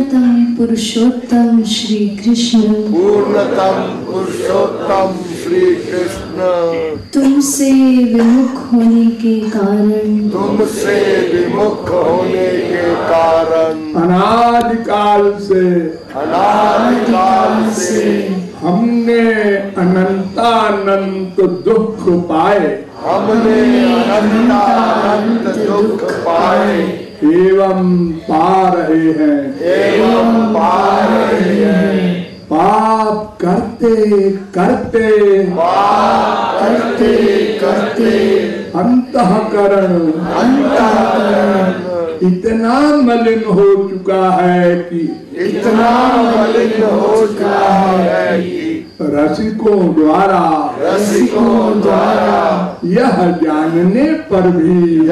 पूर्णतम पुरुषोत्तम श्री कृष्ण, पूर्णतम पुरुषोत्तम श्री कृष्ण, तुमसे विमुख होने के कारण, तुमसे विमुख होने के कारण, अनादिकाल से हमने अनंतानंत दुख पाए, हमने अनंतानंत दुख पाए एवं पा रहे हैं, पाप करते करते अंतःकरण इतना मलिन हो चुका है कि रसिकों द्वारा यह जानने पर भी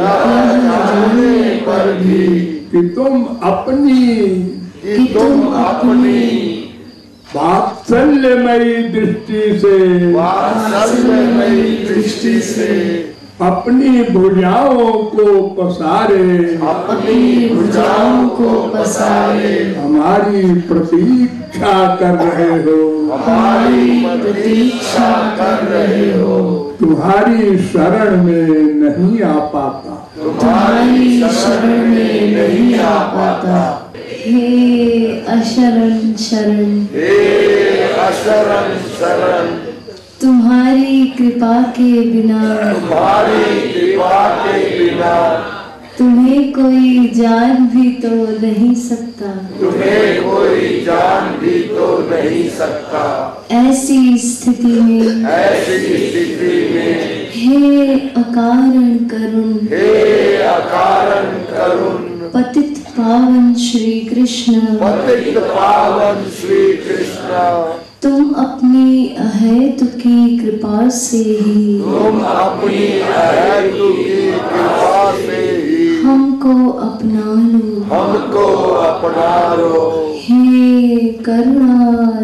कि तुम अपनी वात्सल्यमयी दृष्टि से अपनी भुजाओं को पसारे हमारी प्रतीक्षा कर रहे हो, तुम्हारी शरण में नहीं आ पाता, हे अशरण शरण, तुम्हारी कृपा के बिना तुम्हें कोई जान भी तो नहीं सकता, ऐसी स्थिति में हे अकारण करुण पतित पावन श्री कृष्ण, तुम अपनी अहेतुकी कृपा से ही हमको अपना लो, हे करुणा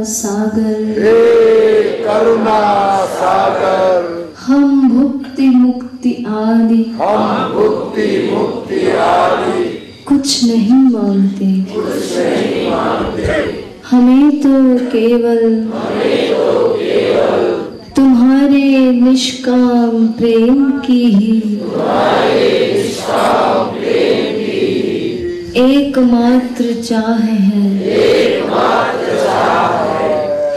सागर, हम भुक्ति मुक्ति आदि कुछ नहीं मांगते, हमें तो केवल तुम्हारे निष्काम प्रेम की ही एकमात्र चाह है,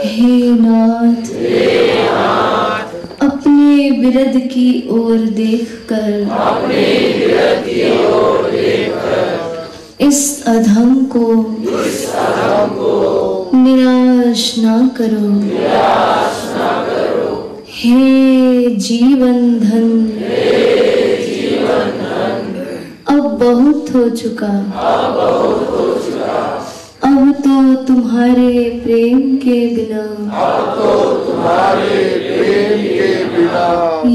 हे नाथ, अपने विरध की ओर देखकर इस अधम को निराश ना करो, हे जीवन धन, अब बहुत हो चुका, अब तो तुम्हारे प्रेम के बिना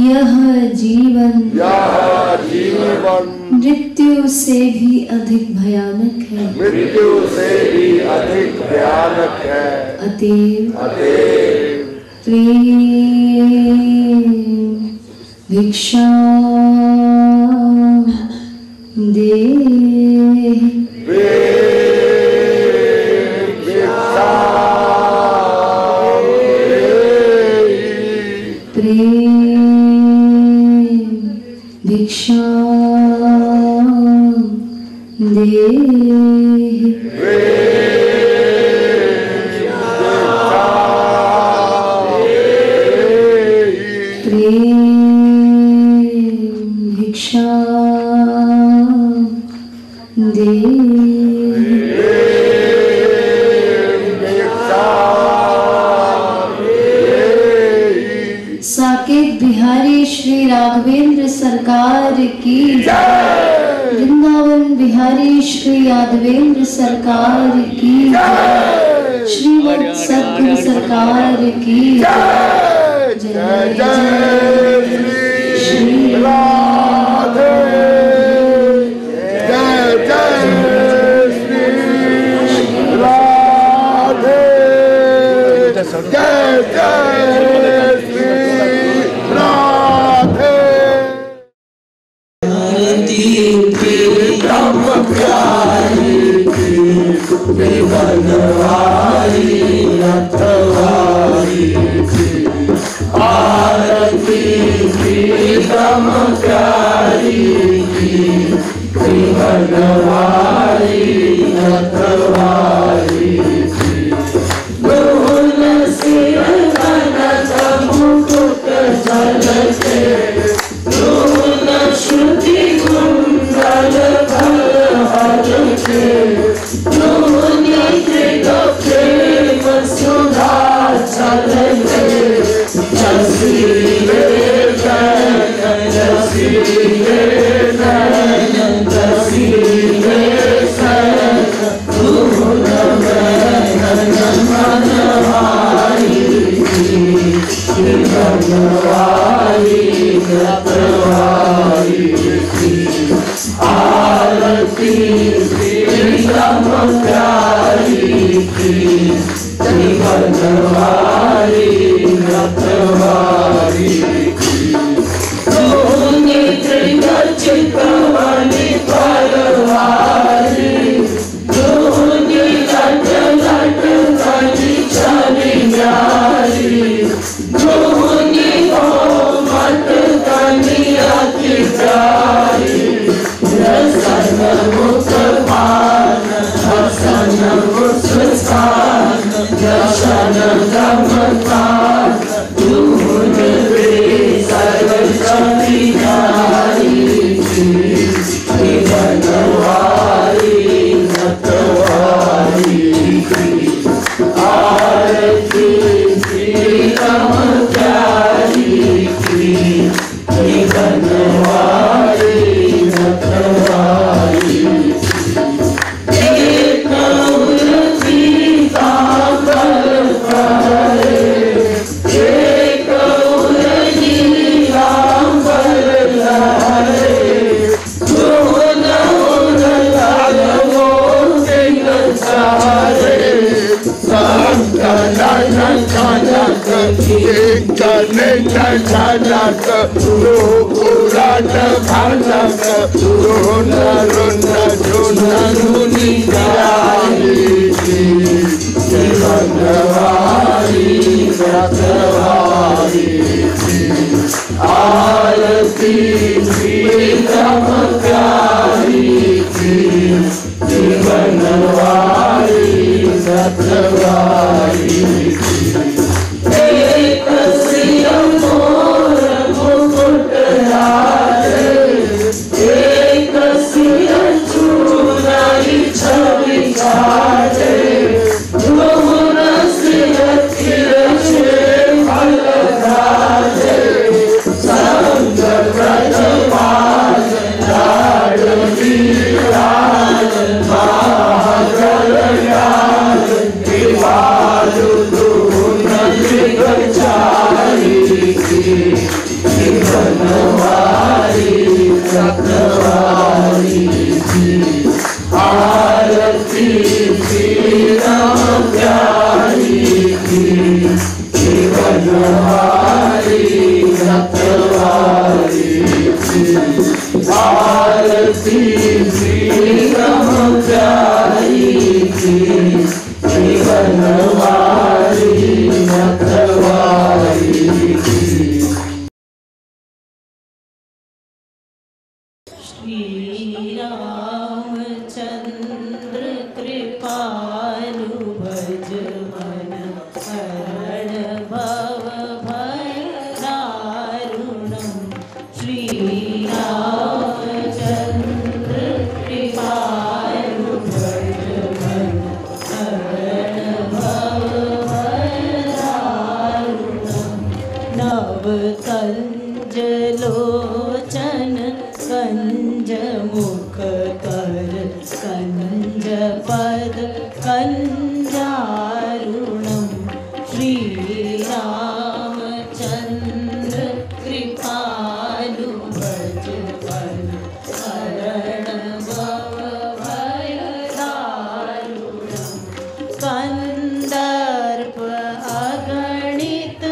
यह जीवन मृत्यु से भी अधिक भयानक है, अतएव प्रेम भिक्षा दे, भिक्षा दे, प्रेम भिक्षा दे, साकेत बिहारी श्री राघवेंद्र सरकार की जय, वृंदावन बिहारी श्री यादवेंद्र सरकार की जय, श्रीमद सद्गुरु सरकार की जय, जय जय श्री राधे, जय जय श्री राधे, जय जय श्री राधे। प्यारी बनवारी रखवारी की आरती प्रीतम प्यारी की बनवारी रखवारी की दुल सिर कनक मुकुट झलके दुल श्रुति कुंडल भर हलके दुनि त्रिगके सुधा चलके जसीले नयन जसीले नयन जसीले नयन धूल नयन मनवारी बनवारी रखवारी की आरती प्रीतम प्यारी की बनवारी रखवारी की दोनी त्रिगचितवनि परवारी दोनी लट लट कनि चली न्यारी दोनी मत कनि अति प्यारी रसन मुख पान हसन मुस्कान दर्शन गमकान दूध सर्व कविहारी बनवारी रखवारी की आरती प्रीतम प्यारी की बनवारी रखवारी एक आरती प्रीतम प्यारी की बनवारी रखवारी की एक सिर मोर मुकुट लाले एक सिर चूड़ाई छवि काले दोन सिर तिरछे फल धारे संग ब्रजपाल लाडली लाल महागल लाल कृपालु दून चारी की बनवारी रखवारी की आरती प्रीतम प्यारी की बनवारी रखवारी की आरती प्रीतम प्यारी की बनवारी रखवारी की श्री रामचंद्र कृपालु भज मन हरण भव भय दारुणम् श्री रामचंद्र कृपालु भज मन हरण भव भय दारुणम् नव कंज लोचन कंज मुख कर कंज पद कंजारुणम् श्री रामचंद्र कृपालु भज मन हरण भव भय दारुणम् कंदर्प अगणित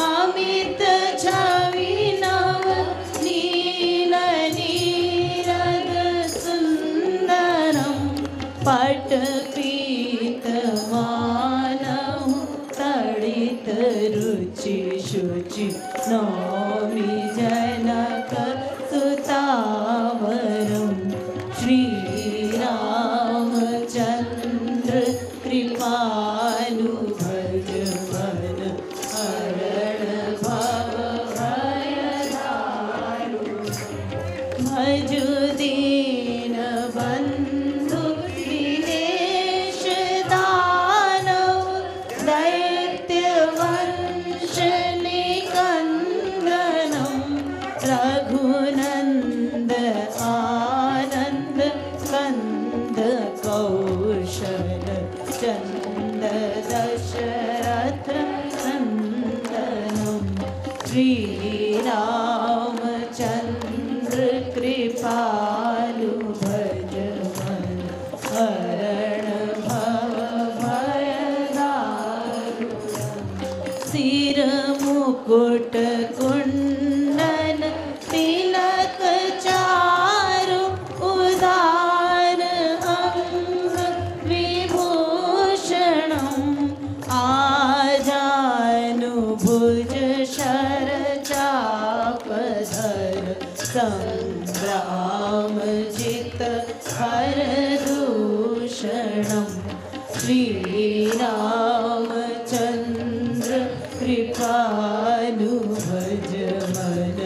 अमित छवि नव नील नीरद सुंदरम पट पीत कृपालु भज मन हरण भव भय दारुण भज दीन बंधु दिनेश दानव दैत्य वंश निकंदनम रघुनंद आनंद कंद कौशल चंद दशरथ नंदनम श्री रामचंद्र कृपालु भज मन हरण भव भय दारुण सिर मुकुट कुंडल तिलक चारु उदार अंग विभूषणम आजानुभुज शर चापधर संग्राम जित हर दूषणम श्री रामचंद्र कृपालु भज मन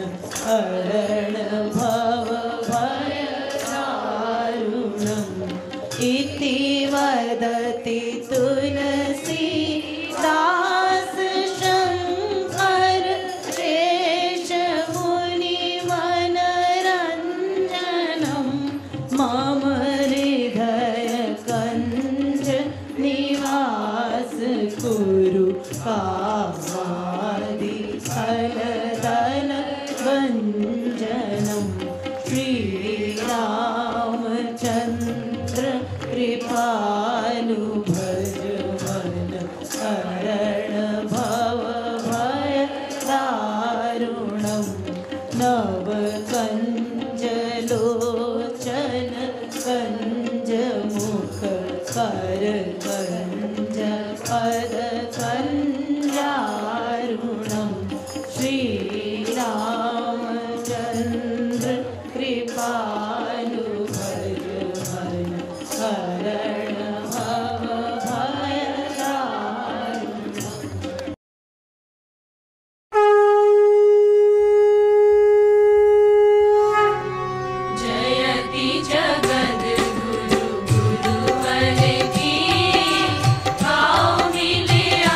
हरण भव भय दारुणम इति वदति तुलसीदास शंकर शेष मुनि मनरंजनम मम हृदय कंज निवास कुरु कामादि फलदल भंजनम श्री रामचंद्र कृपालु भज मन हरण भव भय दारुणम नव कंज लोचन कंज मुख कर कंज पद कंजारुणम श्री रामचंद्र कृपालु भज मन हरण भव भय दारुणम जयति जगद गुरु गुरुवर की भाव मिलिया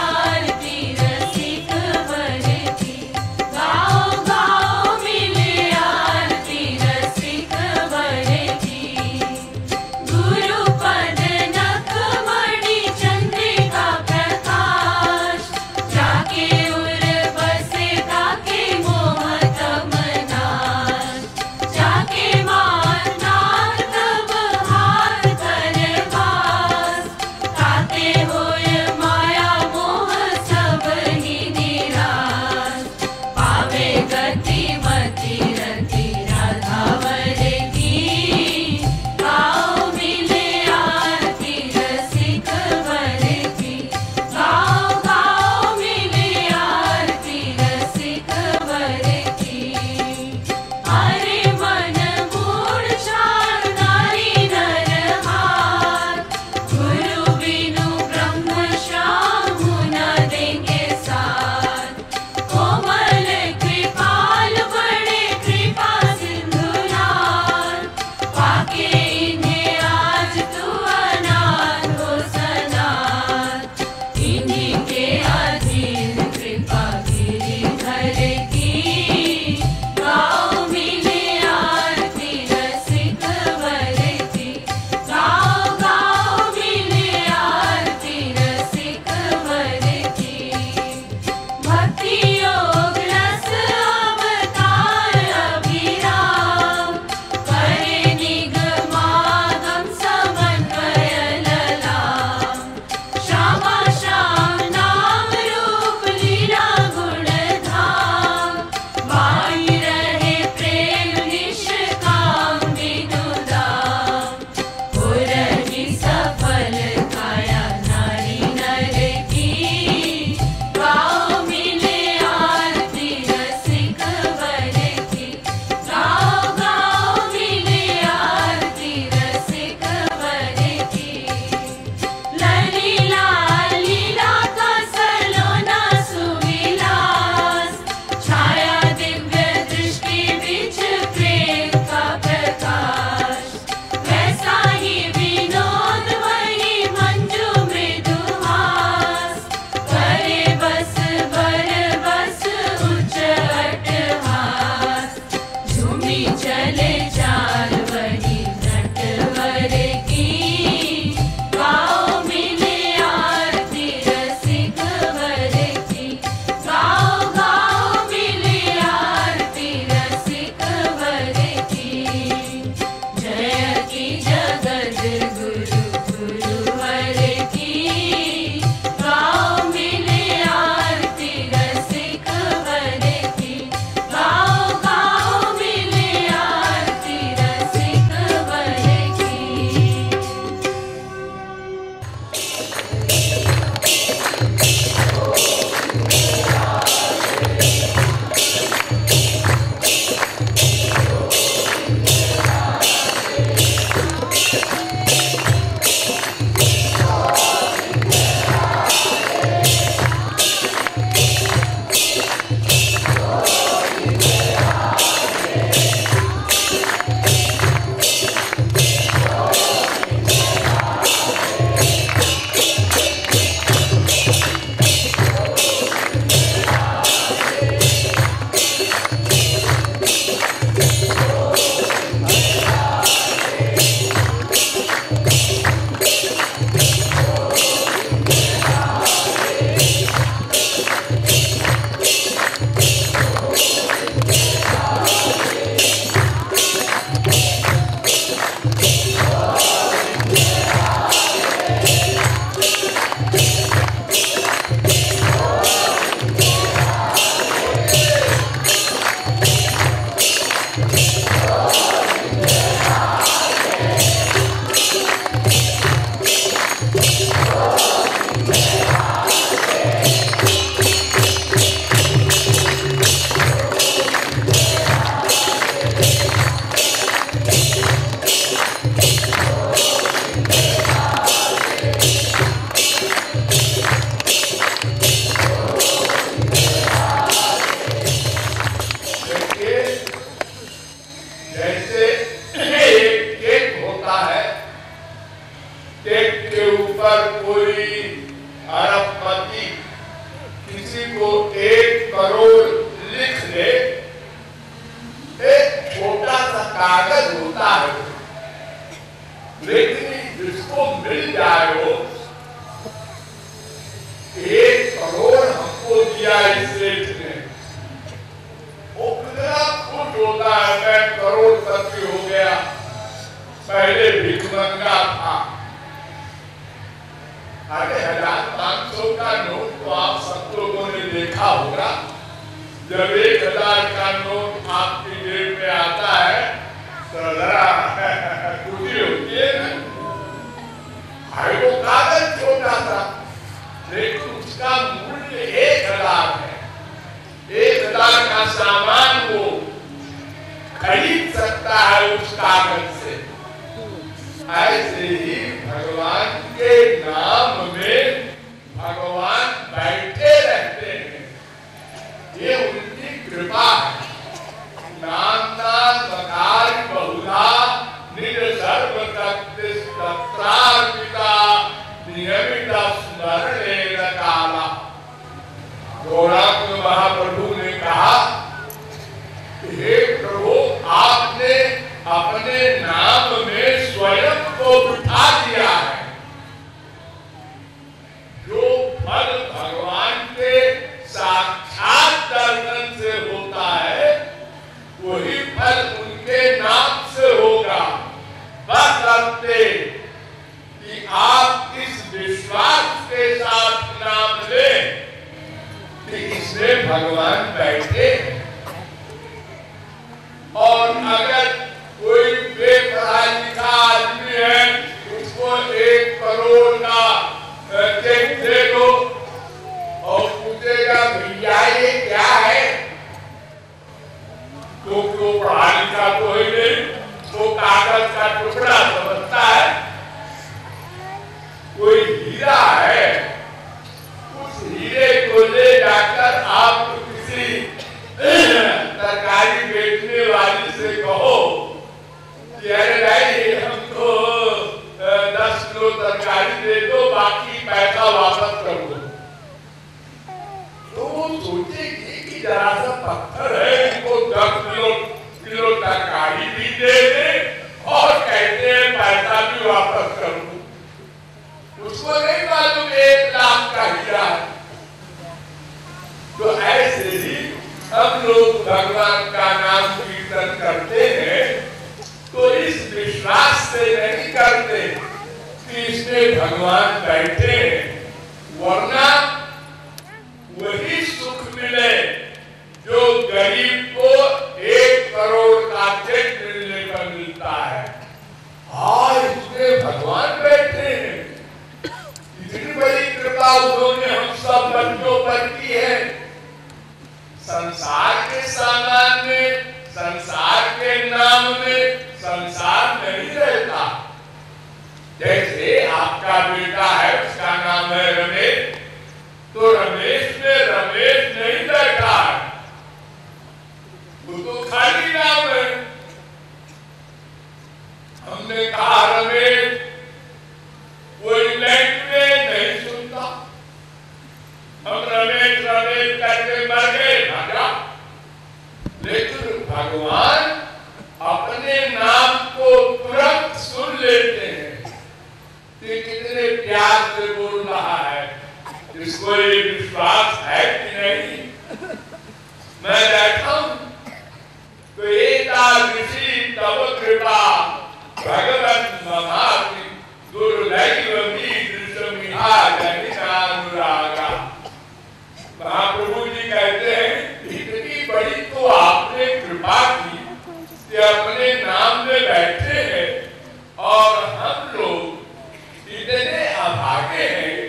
इतने अभागे हैं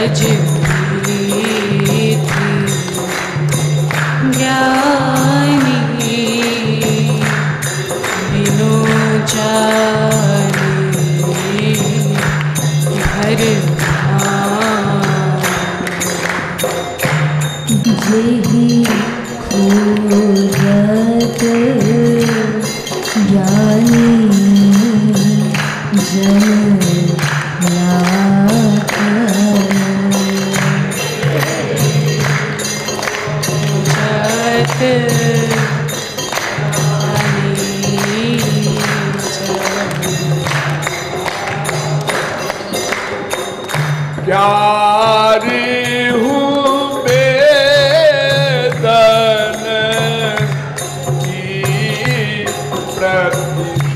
ब्रज ज्ञानी बिनु जाने घर जेहि खोजत ज्ञानी जन प्यारी हूँ बेदन की प्रतिशाखन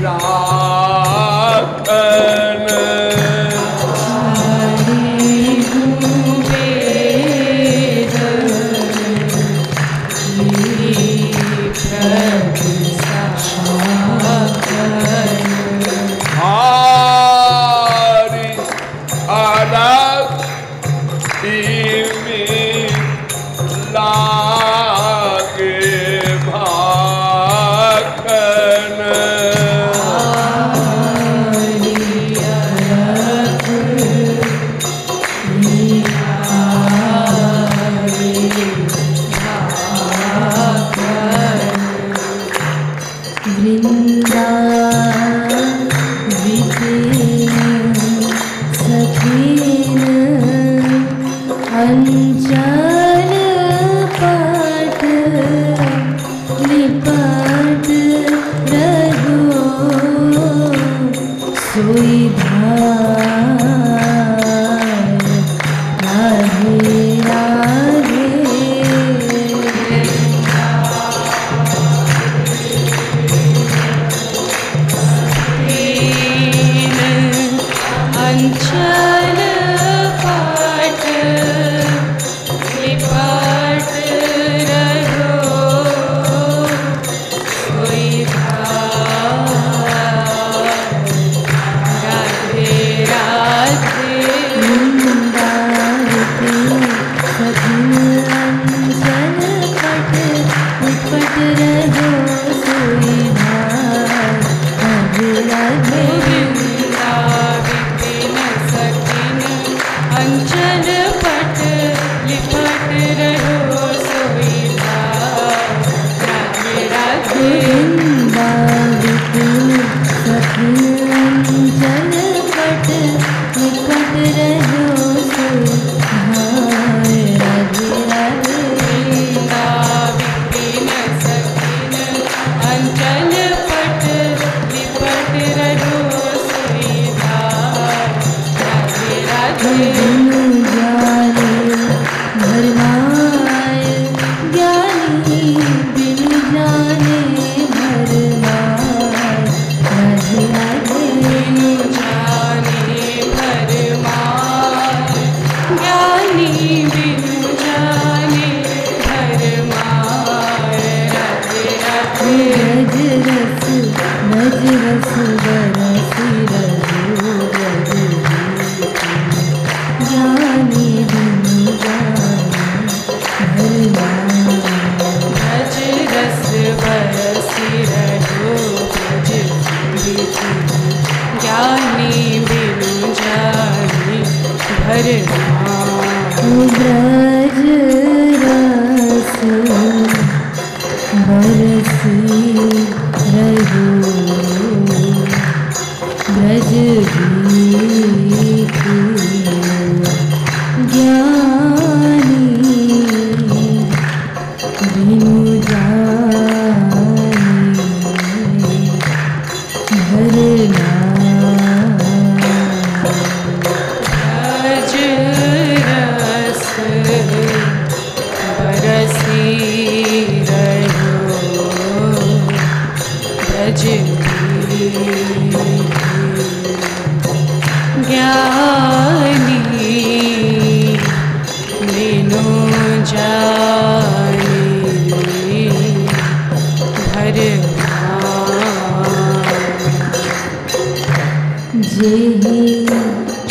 जेहि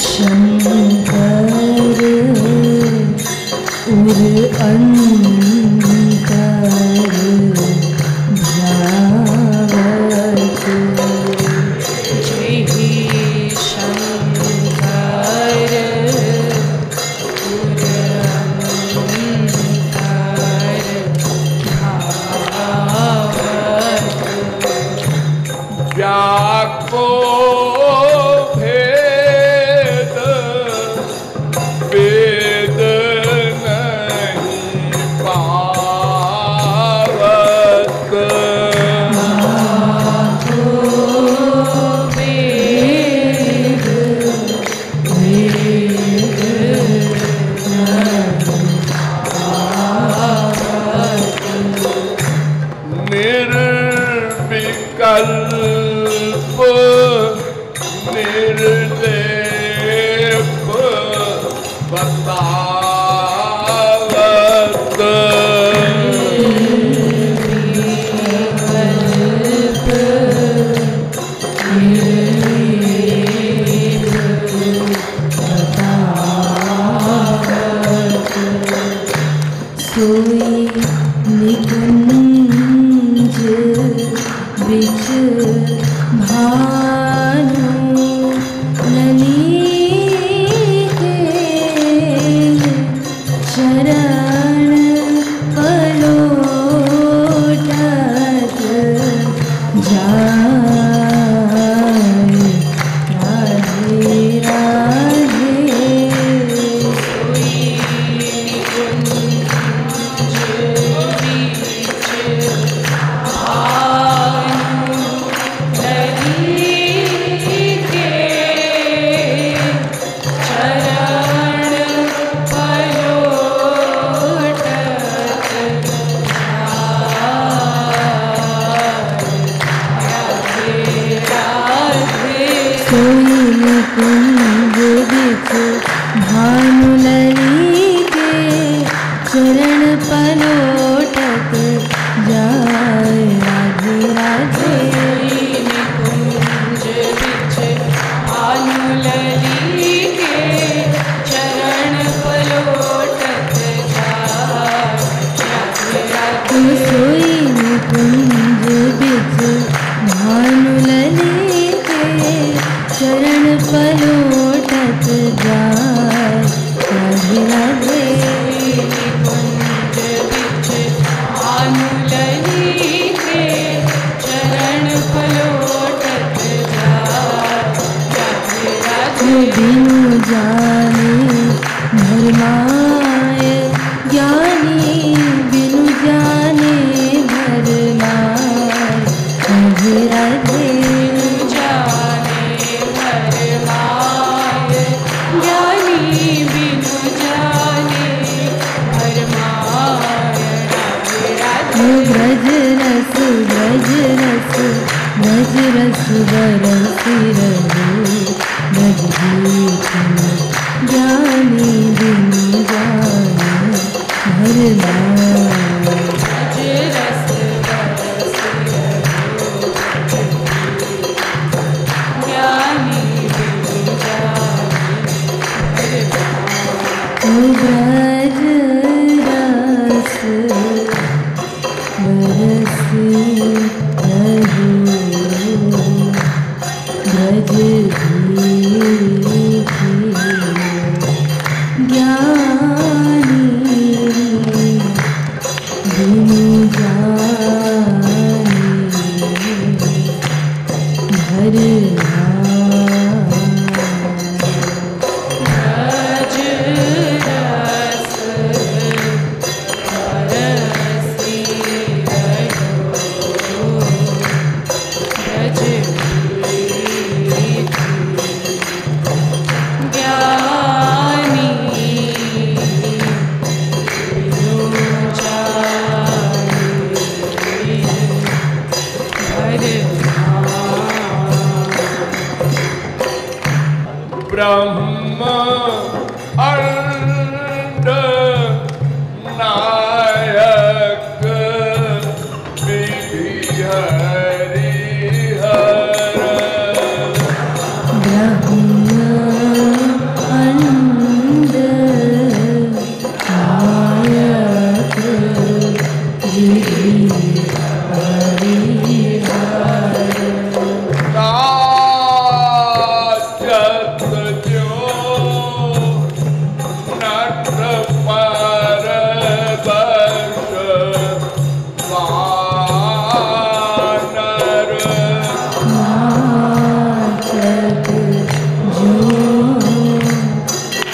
शंकर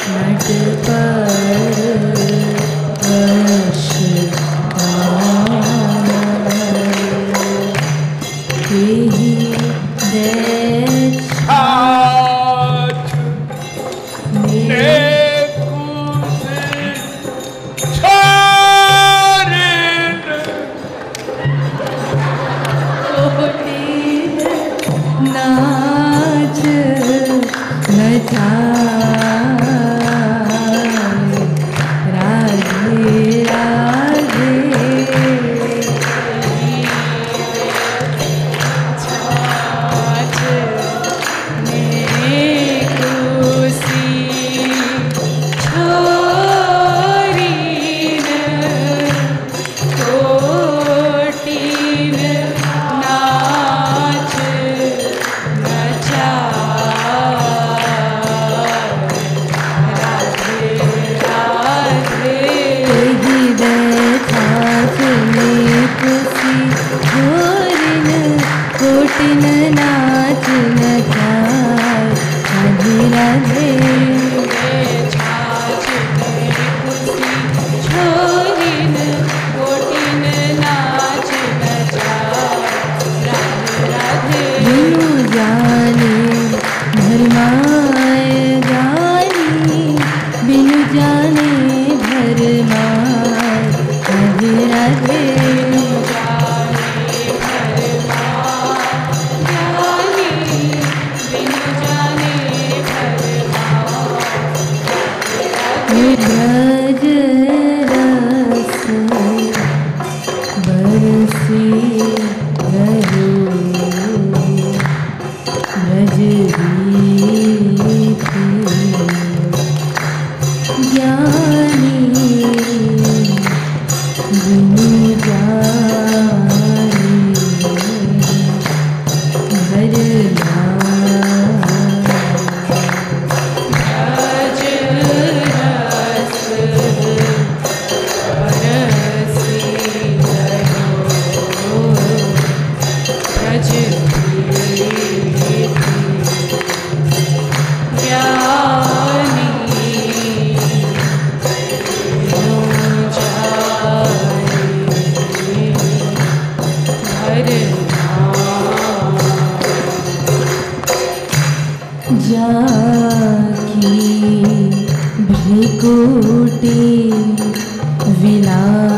नट पर वश तेहि देख नाच नचाए राधे राधे छाछ ने खुशी छोरीन कोटीन नाच तेहि देखाच में खुशी छोरिन कोटिन नाच नचाए राधे राधे छाछ ने खुशी छोरीन कोटिन नाच नचाए राधे बिनु जाने भरमाए जानी बिनु जाने भरमाए राधे राधे ब्रज रस बरसी रहो ब्रज रीति ज्ञानी बिनु जानी भरना जाकी भ्रिकुटी विलास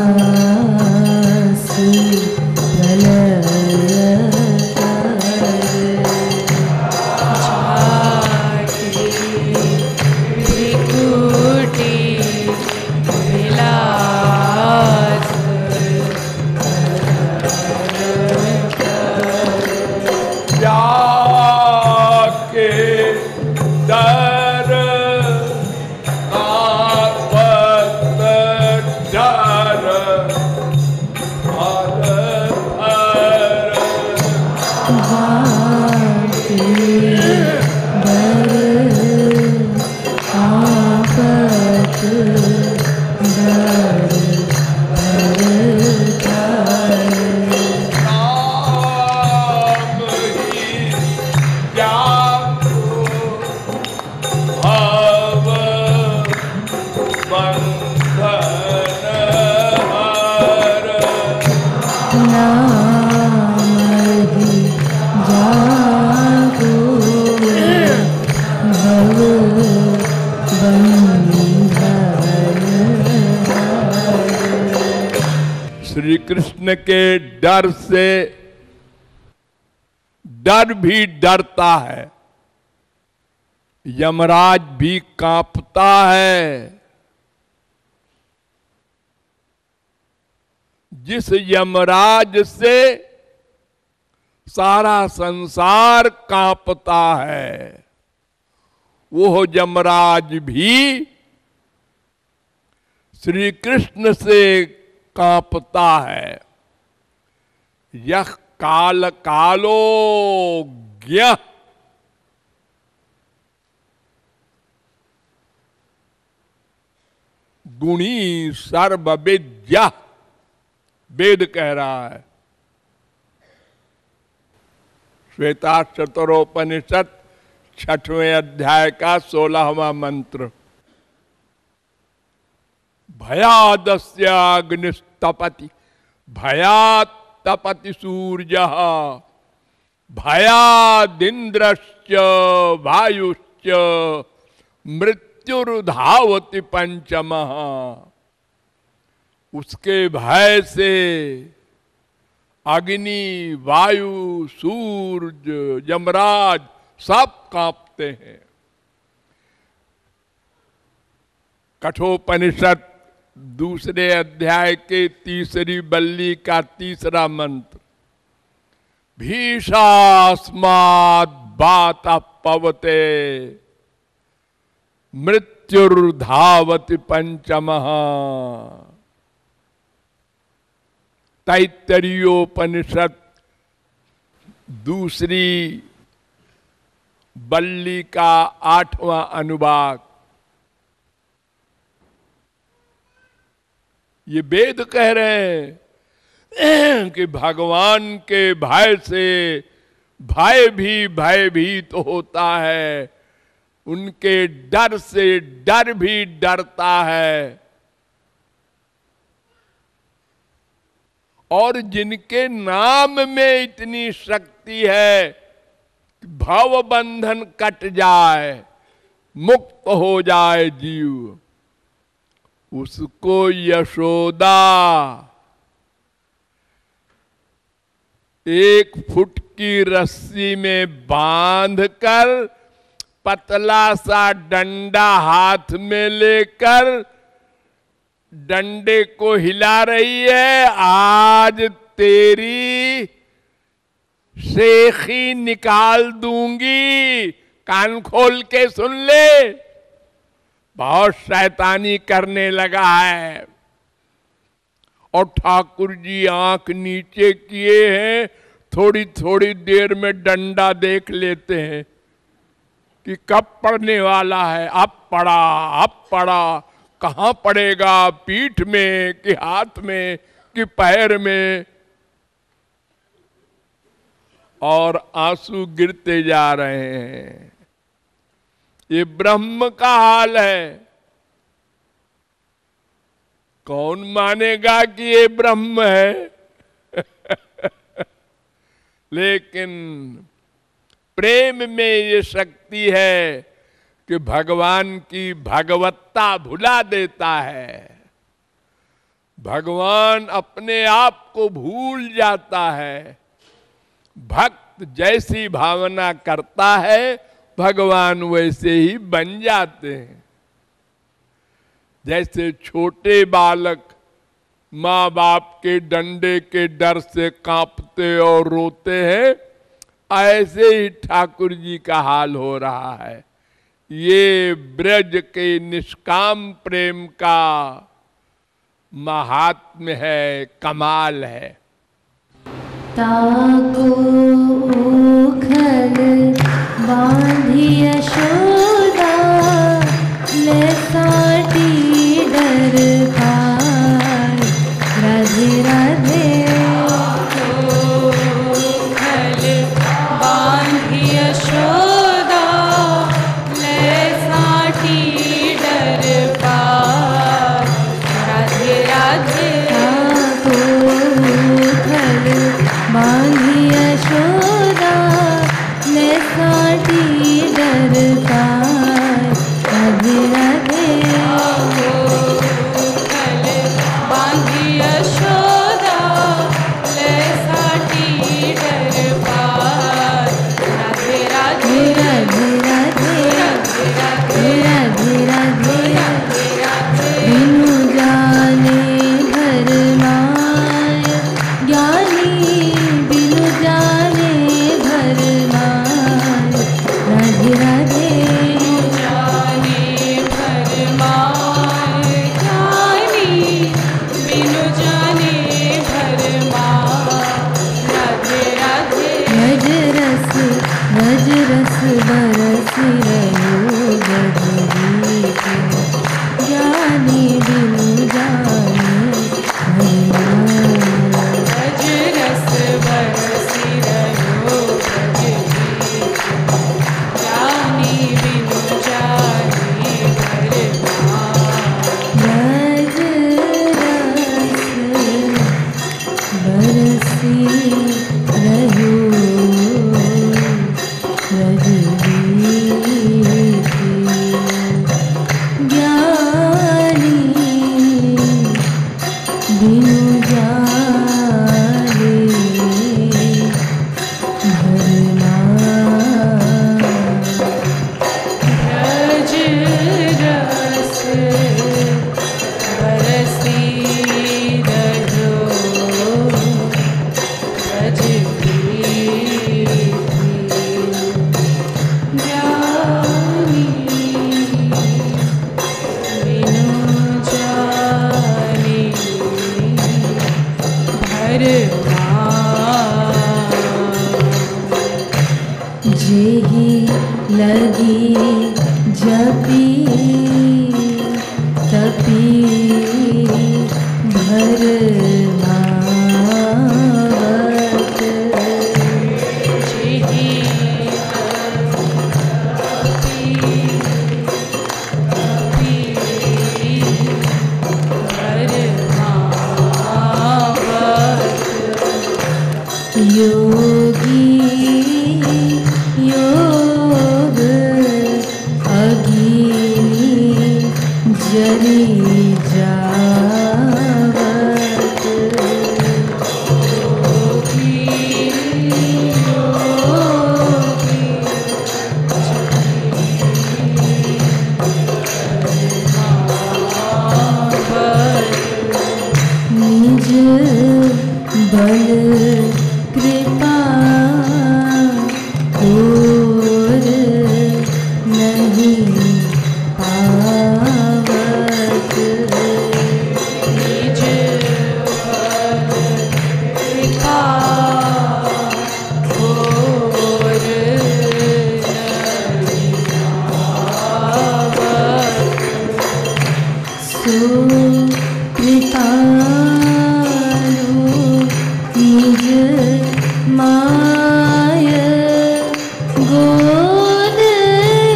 श्री कृष्ण के डर से डर भी डरता है, यमराज भी कांपता है। जिस यमराज से सारा संसार कांपता है, वो यमराज भी श्री कृष्ण से कांपता है। यह काल कालो ज्ञ, गुणी सर्वविद्या, वेद कह रहा है। श्वेताक्षरोपनिषद 6वें अध्याय का 16वां मंत्र। भयादस्य अग्निस्तपति भयात् तपति सूर्यः भयादिन्द्रश्च वायुश्च मृत्युर्धावति पंचमः। उसके भय से अग्नि, वायु, सूर्य, यमराज सब कांपते हैं। कठोपनिषद 2 अध्याय के 3री बल्ली का 3रा मंत्र। भीषास्मात् बातः पवते मृत्युर्धावति पंचमः। तैत्तरीयोपनिषद 2री बल्ली का 8वां अनुवाक। ये वेद कह रहे हैं कि भगवान के भय से भय भी भयभीत होता है, उनके डर से डर भी डरता है। और जिनके नाम में इतनी शक्ति है कि भव बंधन कट जाए, मुक्त हो जाए जीव, उसको यशोदा 1 फुट की रस्सी में बांधकर पतला सा डंडा हाथ में लेकर डंडे को हिला रही है। आज तेरी शेखी निकाल दूंगी, कान खोल के सुन ले। बहुत शैतानी करने लगा है। और ठाकुर जी आंख नीचे किए हैं, थोड़ी थोड़ी देर में डंडा देख लेते हैं कि कब पड़ने वाला है। अब पड़ा, अब पड़ा। कहाँ पड़ेगा? पीठ में कि हाथ में कि पैर में? और आंसू गिरते जा रहे हैं। ये ब्रह्म का हाल है। कौन मानेगा कि ये ब्रह्म है? लेकिन प्रेम में ये शक्ति है कि भगवान की भगवत्ता भुला देता है। भगवान अपने आप को भूल जाता है। भक्त जैसी भावना करता है, भगवान वैसे ही बन जाते हैं। जैसे छोटे बालक माँ बाप के डंडे के डर से कांपते और रोते हैं, ऐसे ही ठाकुर जी का हाल हो रहा है। ये ब्रज के निष्काम प्रेम का महात्म्य है, कमाल है। ताको ओखल बांधी यशोदा ले साटी डर पाए। राधे राधे ओखल बांधी यशोदा ले साटी डर पाए। राधे राधे ताको ओखल बांधी यशोदा ले साटी डर जपी तपी भरमावत जेहि तपी तपी भरमावत योगी योग अग्नि जली जावत योगी योगी निज बल कृपा और नहीं पावत निज कृपा और सो कृपालु निज माय गोद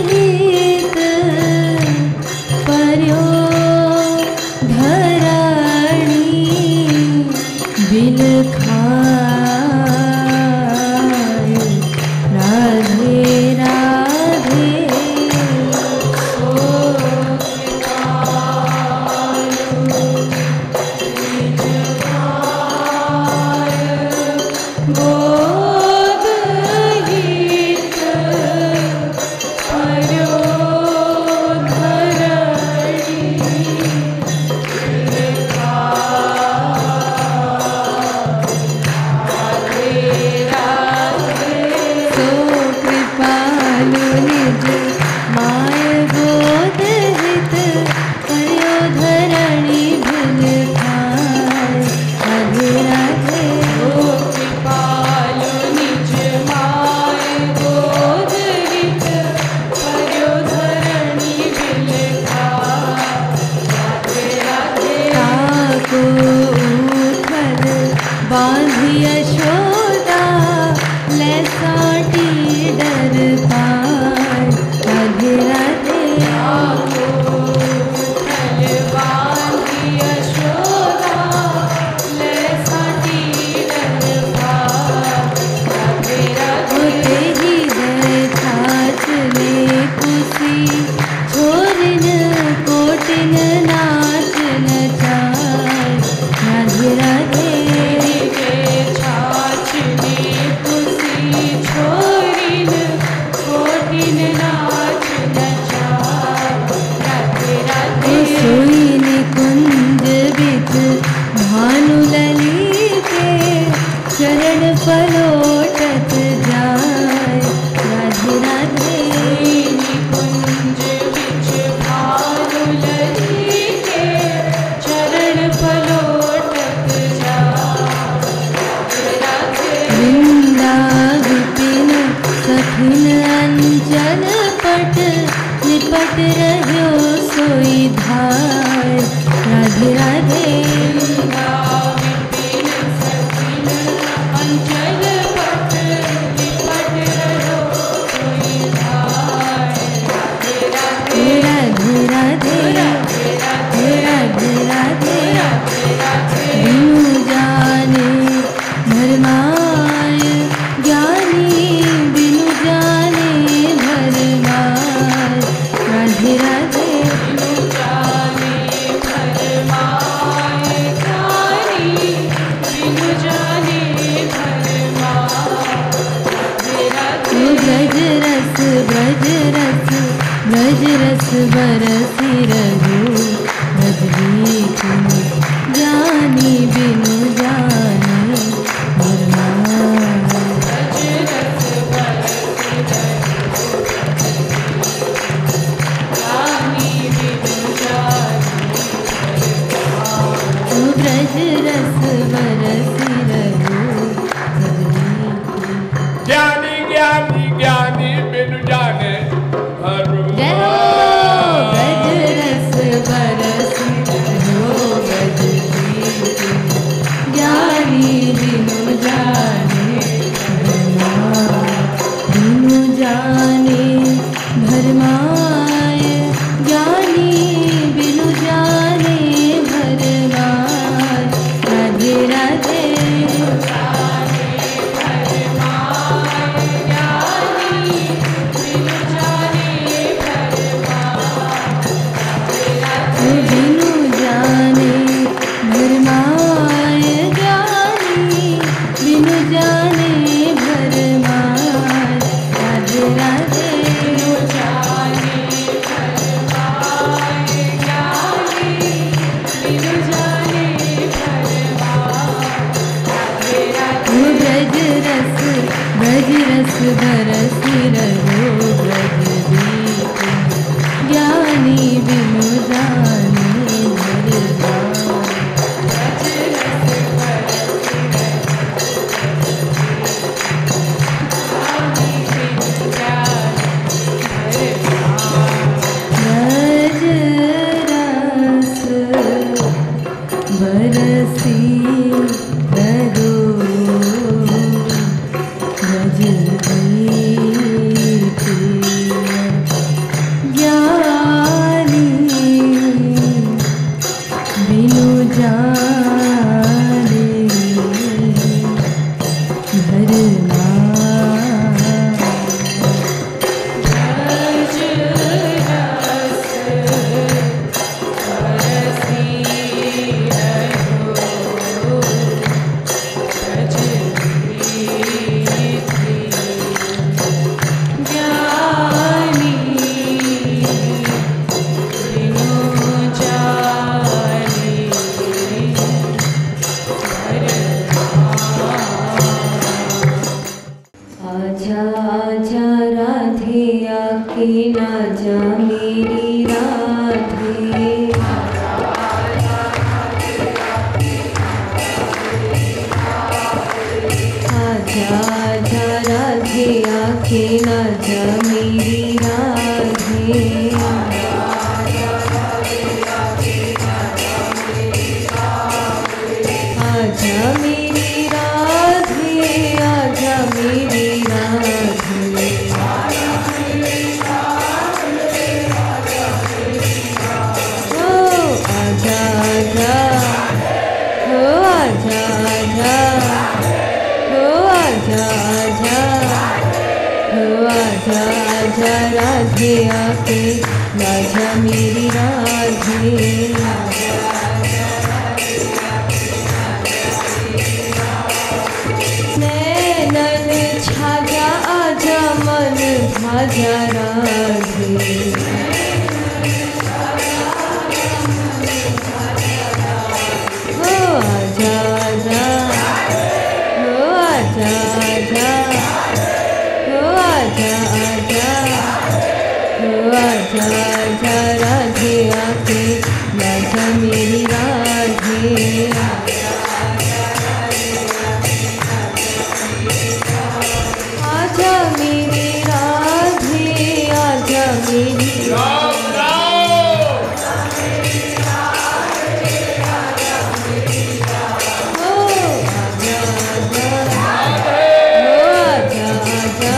हित पर्यो धरणी बिल खाय राधे राधे गोद हित पर्यो धरणी सो कृपालु निज माय गोद हित पर्यो धरणी भिल खाय राधे राधे कृपालु निज माय गोद हित पर्यो धरणी बिल राधे राधे ताको उथल बांधी यशोदा ले साटी डर पाय राधे राधे बांधी यशोदा ले साटी डर राधे राधे तेरी दय छाछ ले कुसी छोरिन कोटिन नाच नचाय राधे राधे के छाछ में खुशी छोरिन कोटिन नाच नचा राधे राधे सोईन कुंज बिच भानु ललिते चरण पलोटत जाय राधे राधे कुंज बिच भानु ललिते चरण पलोटत जा राधे वृंदा विपिन सखिन अंजन पट निपट रह्यो सोई धाय राधे राधे अंचल पट निपट रहो कोई धाय राधे राधे राधे राधे राधे राधे राधे राधे राधे बिनु जाने भरमाय ज्ञानी बिनु जाने भरमाय राधे राधे जाने भरमाए ज्ञानी बिनु जाने भरमाए राधे ब्रज रस ब्रज रस बरसी रघु ब्रजबी ज्ञानी बिनु जाने भरमाय ब्रज रस बरसी रघु ज्ञानी ज्ञानी ज्ञानी बिनु जाने हर जय हो आजा मेरी राधे। आजा आजा राधे आके ना जा मेरी राधे। आजा मेरी राधे, आजा मेरी राधे। ओ आजा आजा, ओ आजा आजा, ओ आजा आजा, ओ आजा आजा राधे आके आजा मेरी राधे। नैनन छाजा आजा मन भाजा राधे। ओ आजा आजा, ओ आजा आजा, ओ आजा आजा, ओ आजा आजा राधे आके आजा मेरी राधे। आजा मेरी राधे, आजा मेरी राम राम। ओ आजा आजा, ओ आजा आजा,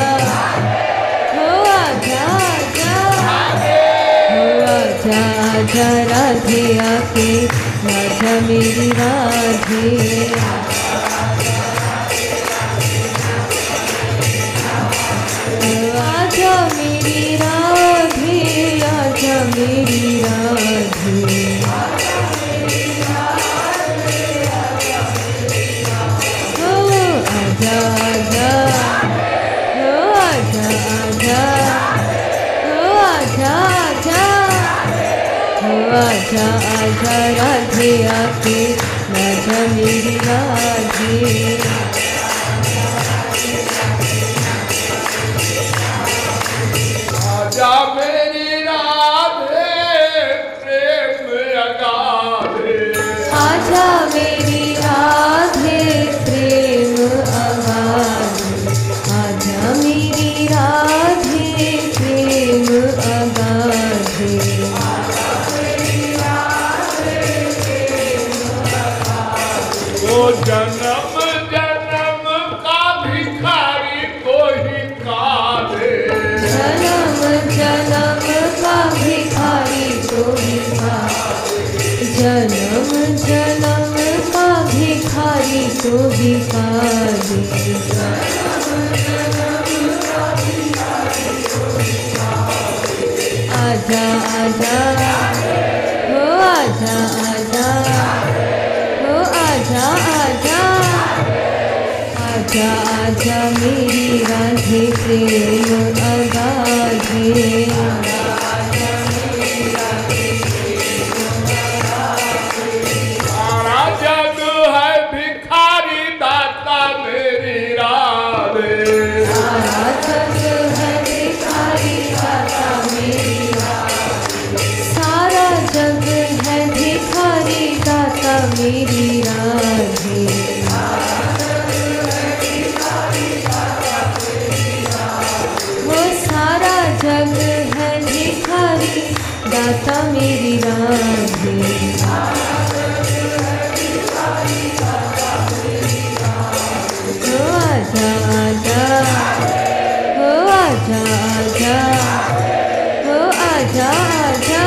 ओ आजा आजा, ओ आजा आजा राधे आके आजा मेरी राधे। आजा मेरी राधे, आजा मेरी राधे। ओ आजा आजा, ओ आजा आजा, ओ आजा आजा, ओ आजा आजा राधे आके आजा मेरी राधे। आजा मेरी राधे प्रेम अगाधे। आजा मेरी राधे प्रेम अगाधे। आजा मेरी राधे प्रेम अगाधे। वो जन्म जन्म का भिखारी कोई काहे। जन्म जन्म का भिखारी तो भिखारी। जन्म जन्म का भिखारी तो भिखारी। आजा आजा, ओ आजा आजा, ओ आजा आजा, आजा आजा मेरी राधे प्रेम अगाधे। सारा जग है भिखारी दाता मेरी राधे। सारा जग है भिखारी दाता मेरी राधे। सारा जग है भिखारी दाता मेरी राधे। वो सारा जग है भिखारी दाता मेरी राधे। ओ आजा आजा, ओ आजा आजा, ओ आजा आजा।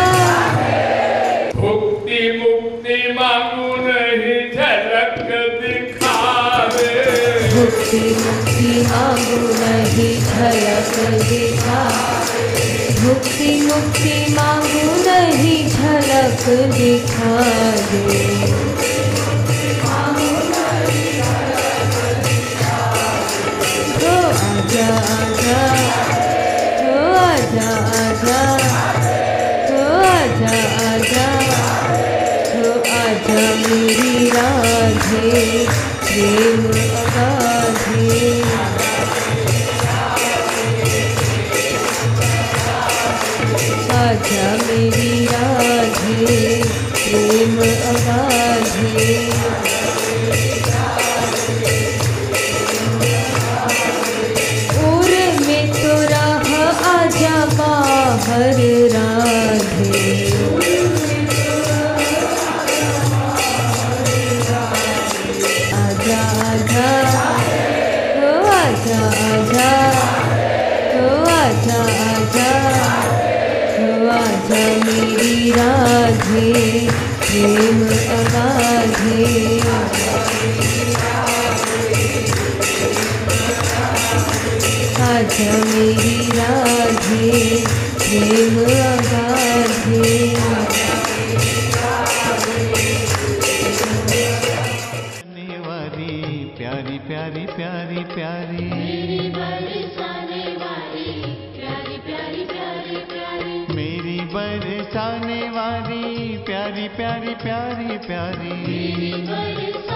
मुक्ति मुक्ति मांगू नहीं झलक दिखा दे। मुक्ति मुक्ति मांगू नहीं झलक दिखा। मुक्ति मुक्ति मांगू नहीं झलक दिखा दे। ओ आजा आजा, ओ आजा आजा, ओ आजा आजा, ओ आजा मेरी राधे प्रेम अगाधे। आजा मेरी राधे प्रेम अगाधे और में तो राह आजा बाहर राधे आजा आजा ओ आजा आजा ओ आजा आजा ओ आजा मेरी राधे प्रेम अगाधे आजा मेरी राधे प्रेम अगाधे प्यारी प्यारी प्यारी प्यारी मेरी बरसाने वाली प्यारी प्यारी प्यारी प्यारी मेरी बरसाने वाली प्यारी प्यारी प्यारी प्यारी मेरी बरसाने